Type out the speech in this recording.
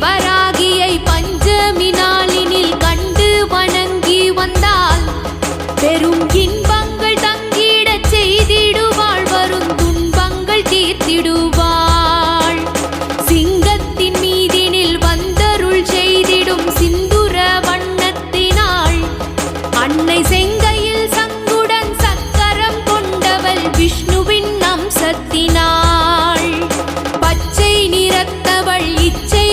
வராகியை பஞ்சமி நாளினில் கண்டு வணங்கி வந்தால் பெரும் இன்பங்கள் தங்கிடச் செய்திடுவாள், வரும் துன்பங்கள் தீர்த்திடுவாள். சிங்கத்தின் மீதினில் வந்தருள் செய்திடும் சிந்துர வண்ணத்தினாள், அன்னை செங்கையில் சங்குடன் சக்கரம் கொண்டவள் விஷ்ணுவின் அம்சத்தினாள். பச்சை நிறத்தவள் இச்சை